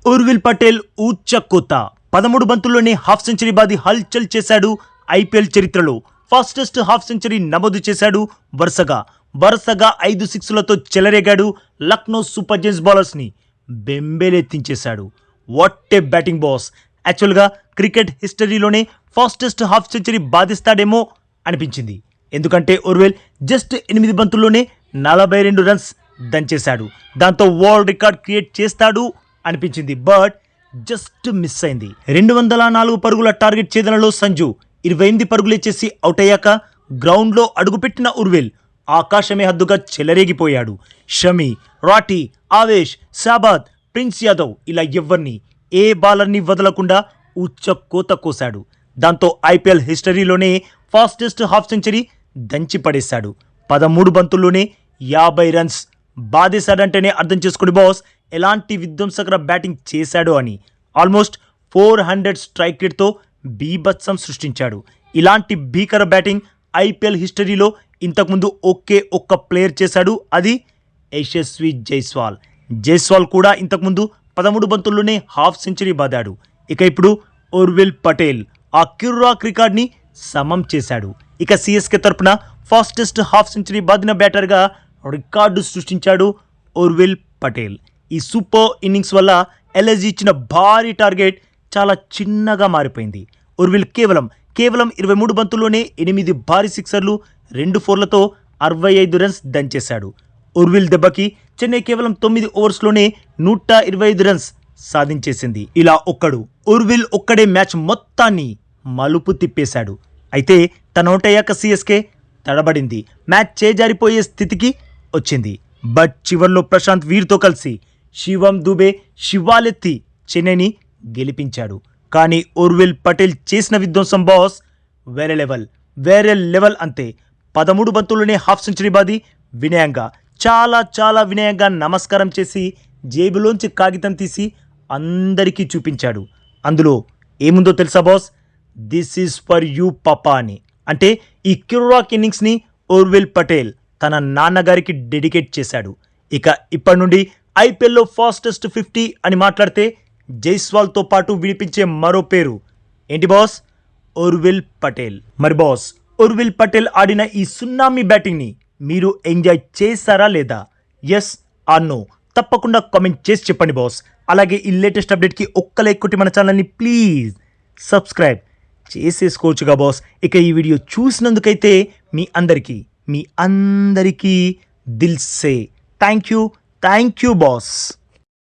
ఉర్విల్ పటేల్ ఊచకోత 13 బంతుల్లోనే half century బాది హల్చల్ చేశాడు. ఐపీఎల్ చరిత్రలో ఫాస్టెస్ట్ హాఫ్ సెంచరీ నమోదు చేశాడు. వరుసగా 5 సిక్స్లతో చెలరేగాడు. లక్నో సూపర్ జైంట్స్ బౌలర్స్ ని బెంబేలెత్తించేశాడు. What a batting boss. యాక్చువల్గా క్రికెట్ హిస్టరీలోనే ఫాస్టెస్ట్ హాఫ్ సెంచరీ బాధిస్తాడేమో అనిపించింది. ఎందుకంటే ఉర్విల్ జస్ట్ 8 బంతుల్లోనే 42 రన్స్ దంచేశాడు. దాంతో వరల్డ్ రికార్డ్ క్రియేట్ చేస్తాడు అనిపించింది. బట్ జస్ట్ మిస్ అయింది. 204 పరుగుల టార్గెట్ ఛేదనలో సంజు 28 పరుగులే చేసి అవుట్ అయ్యాక గ్రౌండ్లో అడుగుపెట్టిన ఉర్విల్ ఆకాశమే హద్దుగా చెలరేగిపోయాడు. షమి, రాఠీ, ఆవేష్, షాబాద్, ప్రిన్స్ యాదవ్ ఇలా ఎవరిని ఏ బాలర్ని వదలకుండా ఉచ్చ కోత కోశాడు. దాంతో ఐపీఎల్ హిస్టరీలోనే ఫాస్టెస్ట్ హాఫ్ సెంచరీ దంచి పడేశాడు. 13 బంతుల్లోనే 50 రన్స్ బాధేశాడంటేనే అర్థం చేసుకోండి బాస్ ఎలాంటి విధ్వంసకర బ్యాటింగ్ చేశాడో అని. ఆల్మోస్ట్ 400 స్ట్రైక్ రేట్తో బీభత్సం సృష్టించాడు. ఇలాంటి భీకర బ్యాటింగ్ ఐపీఎల్ హిస్టరీలో ఇంతకుముందు ఒక్క ప్లేయర్ చేశాడు. అది యశస్వి జైస్వాల్ కూడా ఇంతకుముందు 13 బంతుల్లోనే హాఫ్ సెంచరీ బాదాడు. ఇక ఇప్పుడు ఉర్విల్ పటేల్ ఆ కిర్రాక్ రికార్డ్ని సమం చేశాడు. ఇక సిఎస్కే తరపున ఫాస్టెస్ట్ హాఫ్ సెంచరీ బాదిన బ్యాటర్గా రికార్డు సృష్టించాడు ఉర్విల్ పటేల్. ఈ సూపర్ ఇన్నింగ్స్ వల్ల ఎల్ఎస్జీ ఇచ్చిన భారీ టార్గెట్ చాలా చిన్నగా మారిపోయింది. ఉర్విల్ కేవలం 23 బంతుల్లోనే 8 భారీ సిక్సర్లు 2 ఫోర్లతో 65 రన్స్ దంచేశాడు. ఉర్విల్ దెబ్బకి చెన్నై కేవలం 9 ఓవర్స్లోనే 125 రన్స్ సాధించేసింది. ఇలా ఉర్విల్ ఒక్కడే మ్యాచ్ మొత్తాన్ని మలుపు తిప్పేశాడు. అయితే తన అవుట్ అయ్యాక సిఎస్కే తడబడింది. మ్యాచ్ చేజారిపోయే స్థితికి వచ్చింది. బట్ చివర్లో ప్రశాంత్ వీర్తో కలిసి శివం దుబే శివాలెత్తి చెన్నైని గెలిపించాడు. కానీ ఉర్విల్ పటేల్ చేసిన విధ్వంసం బాస్ వేరే లెవెల్ అంతే. 13 బంతుల్లోనే హాఫ్ సెంచరీ బాది వినయంగా చాలా వినయంగా నమస్కారం చేసి జేబులోంచి కాగితం తీసి అందరికీ చూపించాడు. అందులో ఏముందో తెలుసా boss? This is for you పాపా అని. అంటే ఈ కిర్రాక్ ఇన్నింగ్స్ని ఉర్విల్ పటేల్ తన నాన్నగారికి డెడికేట్ చేశాడు. ఇక ఇప్పటి నుండి ఐపీఎల్లో ఫాస్టెస్ట్ 50 అని మాట్లాడితే జైస్వాల్తో పాటు వినిపించే మరో పేరు ఏంటి బాస్? ఉర్విల్ పటేల్. మరి బాస్ ఉర్విల్ పటేల్ ఆడిన ఈ సున్నామీ బ్యాటింగ్ని మీరు ఎంజాయ్ చేశారా లేదా? ఎస్ ఆర్ నో తప్పకుండా కామెంట్ చేసి చెప్పండి బాస్. అలాగే ఈ లేటెస్ట్ అప్డేట్కి ఒక్క లైక్ కొట్టి మన ఛానల్ని ప్లీజ్ సబ్స్క్రైబ్ చేసేసుకోవచ్చుగా బాస్. ఇక ఈ వీడియో చూసినందుకైతే మీ అందరికీ దిల్ సే థ్యాంక్ యూ బాస్.